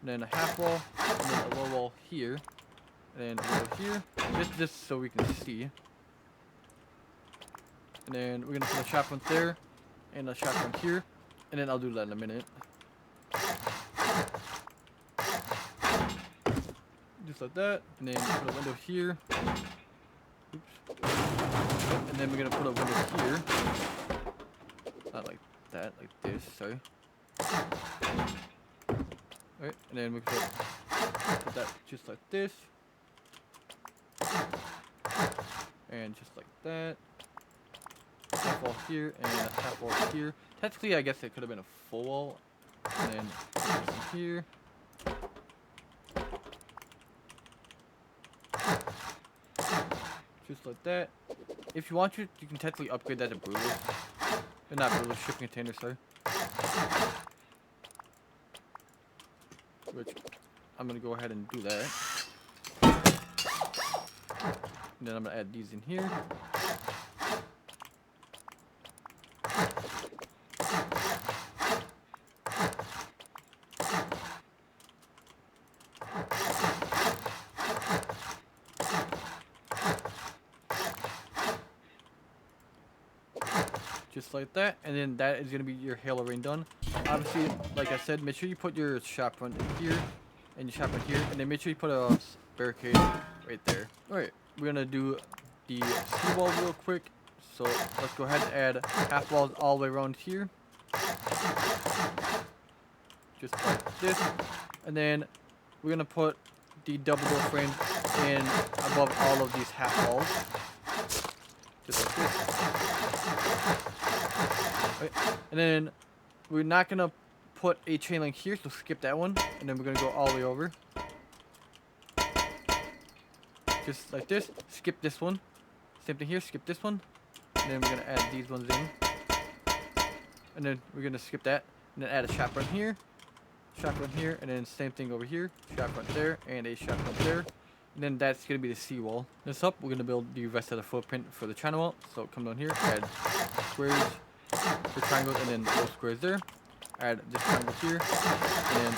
[SPEAKER 1] And then a half wall, and then a low wall here. And then a window here. Just so we can see. And then we're gonna put a shop front there. And a shop front here. And then I'll do that in a minute. Just like that. And then put a window here. Oops. And then we're gonna put a window here. Not like that, like this, sorry. Alright, and then we put that just like this. And just like that. Half wall here and a half wall here. Technically, I guess it could have been a full wall. And then put this in here. Just like that. If you want to, you can technically upgrade that to brewers. Not brewers, shipping containers, sorry. Which I'm gonna go ahead and do that. And then I'm gonna add these in here. Just like that, and then that is gonna be your Halo Rain done. Obviously, like I said, make sure you put your shop front in here, and your shop front here, and then make sure you put a barricade right there. Alright, we're gonna do the seawall real quick. So let's go ahead and add half walls all the way around here. Just like this. And then we're gonna put the double door frame in above all of these half walls. Just like this. Right. And then we're not gonna put a chain link here, so skip that one. And then we're gonna go all the way over. Just like this. Skip this one. Same thing here, skip this one. And then we're gonna add these ones in. And then we're gonna skip that. And then add a shop front here. Shop front here. And then same thing over here. Shop front there. And a shop front there. And then that's gonna be the seawall. Next up, we're gonna build the rest of the footprint for the channel wall. So come down here, add squares, the triangles, and then those squares there. Add this triangle here. And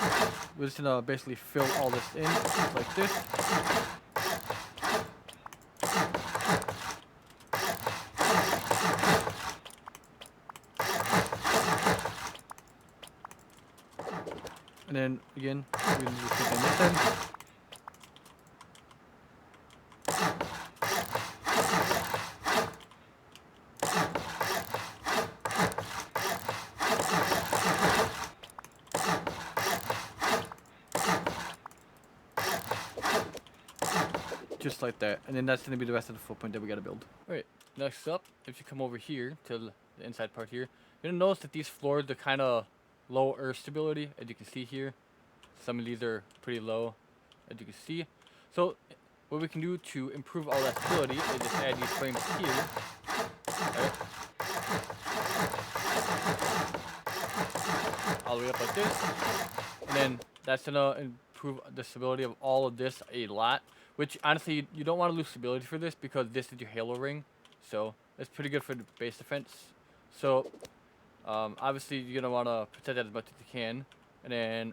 [SPEAKER 1] we're just gonna basically fill all this in, just like this. And then again, we're gonna do the same thing this time. Just like that, and then that's going to be the rest of the footprint that we got to build. Alright, next up, if you come over here to the inside part here, you're going to notice that these floors are kind of low earth stability, as you can see here. Some of these are pretty low, as you can see. So what we can do to improve all that stability is just add these frames here. Right? All the way up like this, and then that's going to improve the stability of all of this a lot. Which, honestly, you don't want to lose stability for this because this is your Halo ring. So, it's pretty good for the base defense. So, obviously, you're going to want to protect that as much as you can. And then,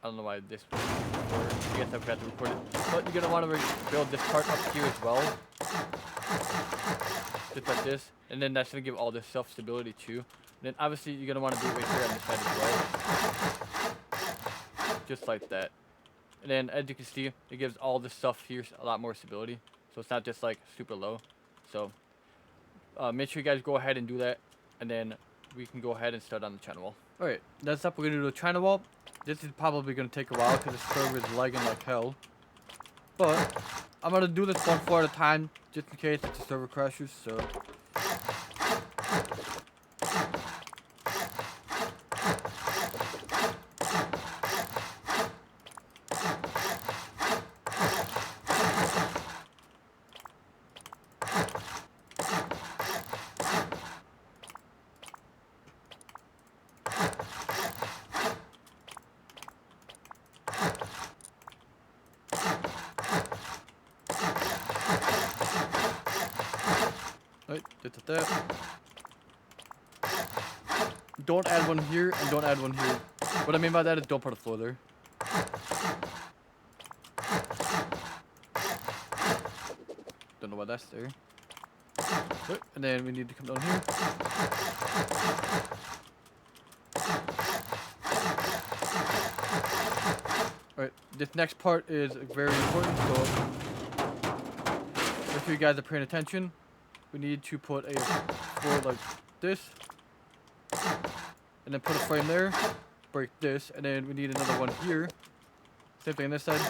[SPEAKER 1] I don't know why this was recorded. I guess I forgot to record it. But you're going to want to build this part up here as well. Just like this. And then that's going to give all this self-stability too. And then, obviously, you're going to want to do it right here on this side as well. Just like that. And then, as you can see, it gives all this stuff here a lot more stability. So it's not just like super low. So make sure you guys go ahead and do that. And then we can go ahead and start on the channel wall. Alright, next up we're going to do the channel wall. This is probably going to take a while because the server is lagging like hell. But I'm going to do this one floor at a time just in case the server crashes. So Right, that. Don't add one here and don't add one here. What I mean by that is don't put a floor there. Don't know why that's there. Right, and then we need to come down here. Alright, this next part is very important, so if you guys are paying attention, we need to put a floor like this, and then put a frame there, break this, and then we need another one here. Same thing on this side.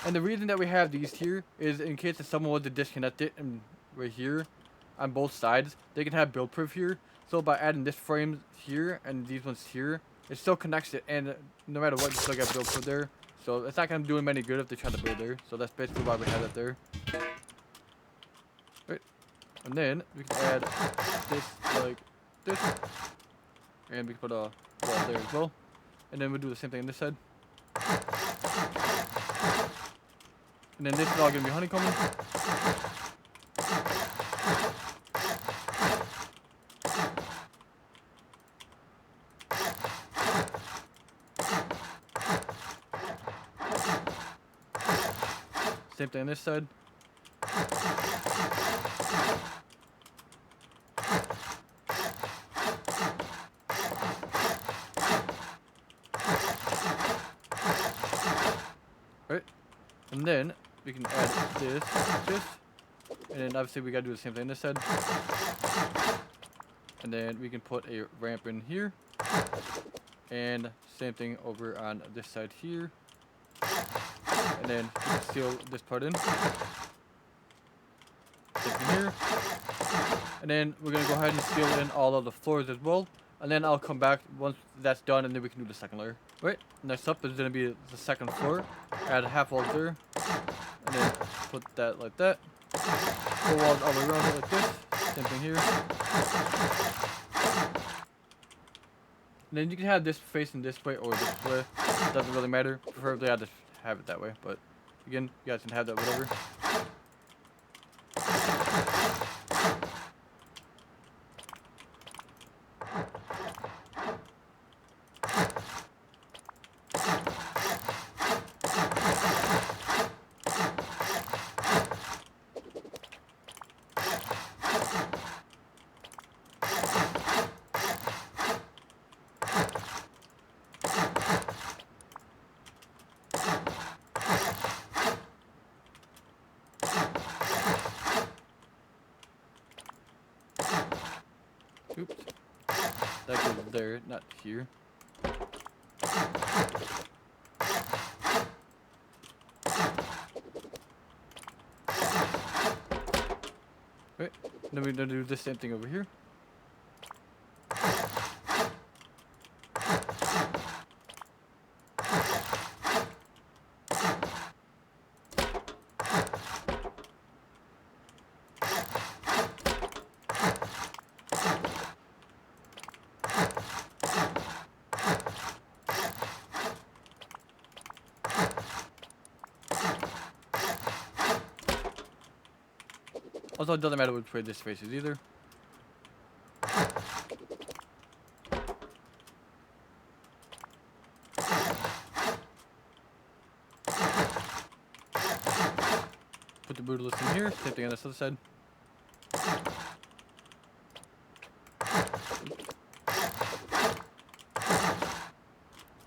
[SPEAKER 1] And the reason that we have these here is in case if someone was to disconnect it and right here on both sides, they can have build proof here. So by adding this frame here and these ones here, it still connects it, and no matter what, you still got build proof there. So it's not gonna do them any good if they try to build there. So that's basically why we have that there. Right, and then we can add this like this, and we can put a wall there as well. And then we'll do the same thing on this side. And then this is all gonna be honeycombing. Same thing on this side. Right, and then we can add this, and then obviously we gotta do the same thing on this side. And then we can put a ramp in here, and same thing over on this side here. And then we can seal this part in. Same thing here. And then we're gonna go ahead and seal in all of the floors as well. And then I'll come back once that's done, and then we can do the second layer. Right, next up is gonna be the second floor. Add a half wall there, and then put that like that. Full walls all the way around it like this. Same thing here. And then you can have this facing this way or this way. It doesn't really matter. Preferably I just have it that way, but again, you guys can have that whatever. Oops. That goes there, not here. Right. Then we're gonna do the same thing over here. Also, it doesn't matter which way this faces either. Put the brutalist in here, same thing on this other side.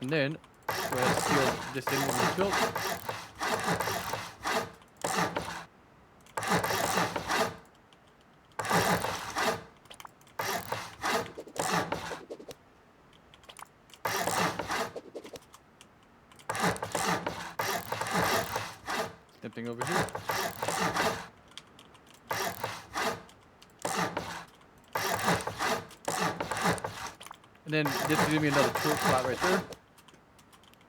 [SPEAKER 1] And then, go ahead and seal this in when it's built. Same thing over here. And then this is gonna be another turret spot right there.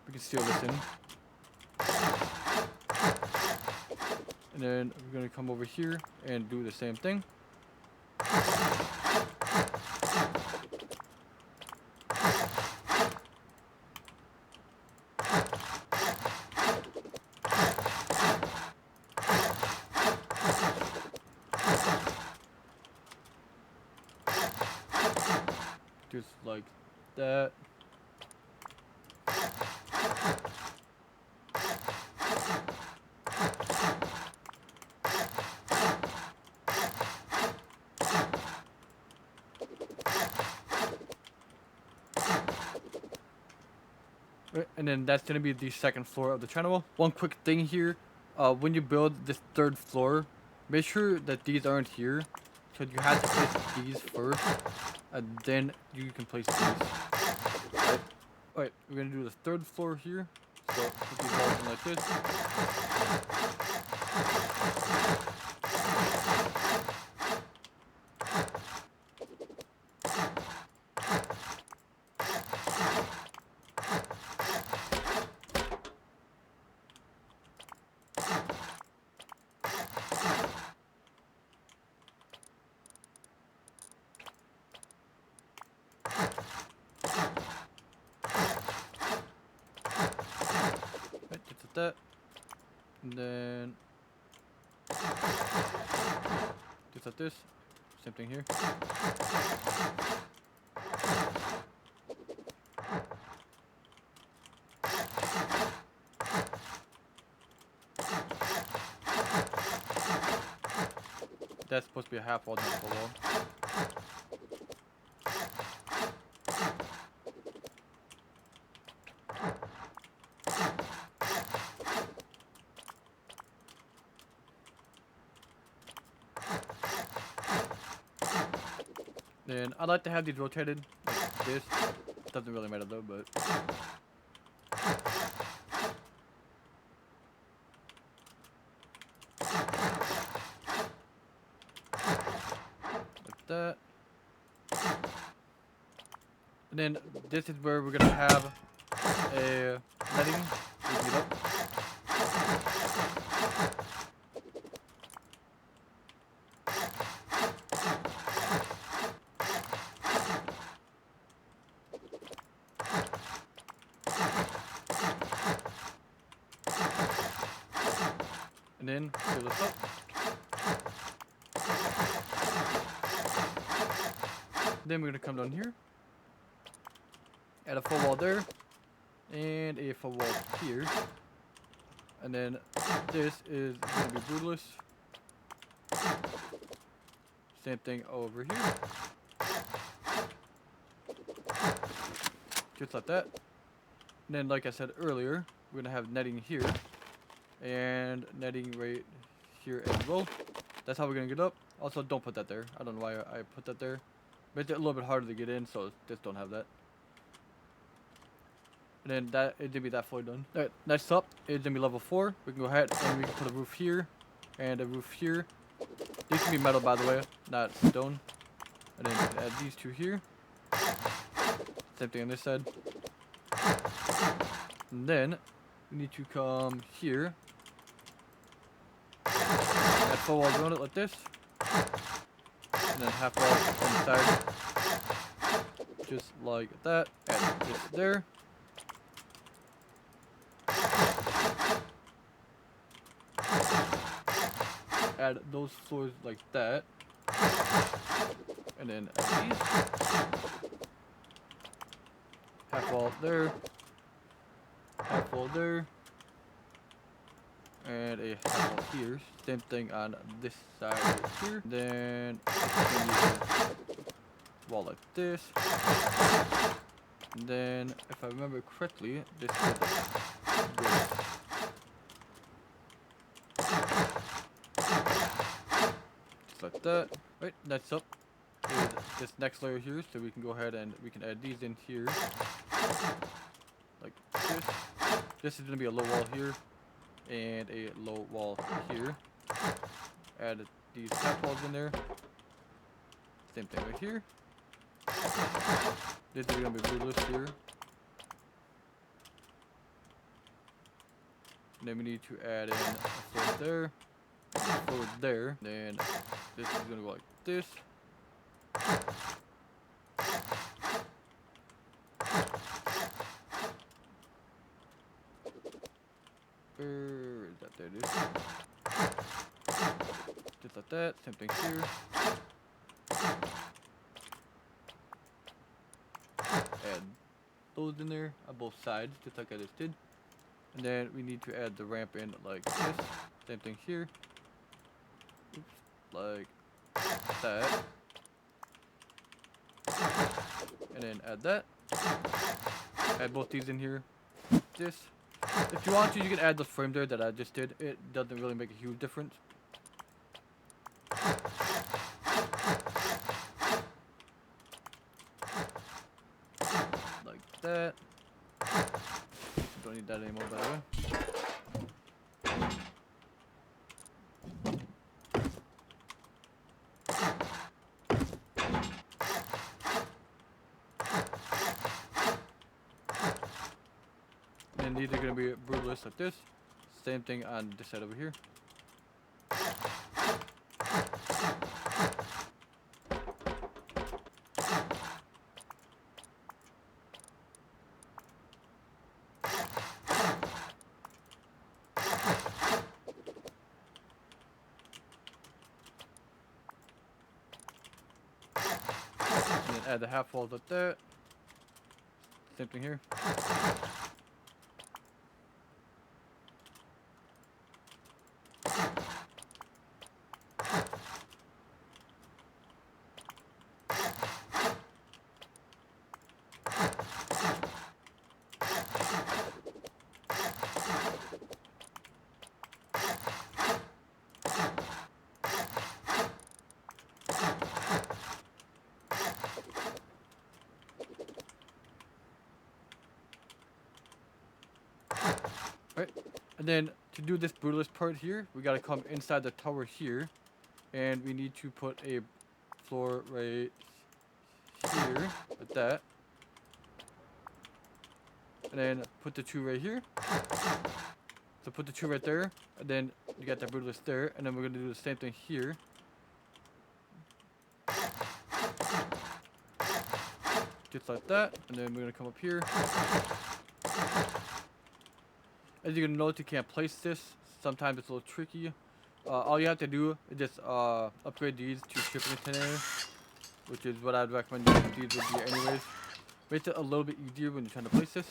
[SPEAKER 1] We can seal this in. And then we're gonna come over here and do the same thing. just like that. Right, and then that's gonna be the second floor of the channel. One quick thing here, when you build this third floor, make sure that these aren't here, because you have to place these first, and then you can place these. Right? Alright, we're gonna do the third floor here. So put these walls in like this. Right, just like that. And then just like this. Same thing here. That's supposed to be a half wall, not a full wall. Then I like to have these rotated like this. Doesn't really matter though, but like that. And then this is where we're gonna have a netting. Ease it up. And then fill this up. Then we're gonna come down here, add a full wall there, and a full wall here. And then this is gonna be brutalist. Same thing over here. Just like that. And then like I said earlier, we're gonna have netting here. And netting right here as well. That's how we're gonna get up. Also, don't put that there. I don't know why I put that there. Makes it a little bit harder to get in, so just don't have that. And then that it's gonna be that floor done. Alright, next up is gonna be level 4. We can go ahead and we can put a roof here and a roof here. These can be metal, by the way, not stone. And then we can add these two here. Same thing on this side. And then we need to come here. Add full walls around it like this. And then half wall inside. Just like that. Add this there. Add those floors like that. And then add these. Half wall there. Half wall there. And a half wall here. Same thing on this side right here. Then wall like this. And then, if I remember correctly, this is this. Just like that. Right, next up is this next layer here, so we can go ahead and we can add these in here. Like this. This is gonna be a low wall here. And a low wall here. Add these half walls in there. Same thing right here. This is gonna be brutalist here. And then we need to add in a floor there. A floor there. Then this is gonna go like this. Where is that? There it is. Just like that. Same thing here. those in there on both sides, just like I just did. And then we need to add the ramp in like this. Same thing here. Oops, like that. And then add that. Add both these in here. This. If you want to, you can add the frame there that I just did. It doesn't really make a huge difference. Like that. Don't need that anymore, by the way. And these are going to be brutalist like this. Same thing on this side over here. And then add the half walls like that. Same thing here. Right, and then to do this brutalist part here, we gotta come inside the tower here, and we need to put a floor right here, like that, and then put the two right here. So put the two right there, and then you got that brutalist there, and then we're gonna do the same thing here. Just like that, and then we're gonna come up here. As you can notice, you can't place this. Sometimes it's a little tricky. All you have to do is just upgrade these to shipping containers, which is what I'd recommend these would be anyways. Makes it a little bit easier when you're trying to place this.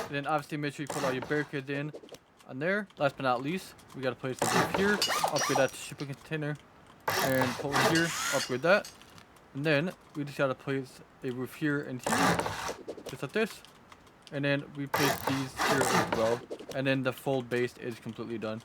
[SPEAKER 1] And then obviously make sure you put all your barricades in on there. Last but not least, we gotta place the roof here, upgrade that to shipping container, and put one here, upgrade that. And then we just gotta place a roof here and here, just like this. And then we place these here as well. And then the full base is completely done.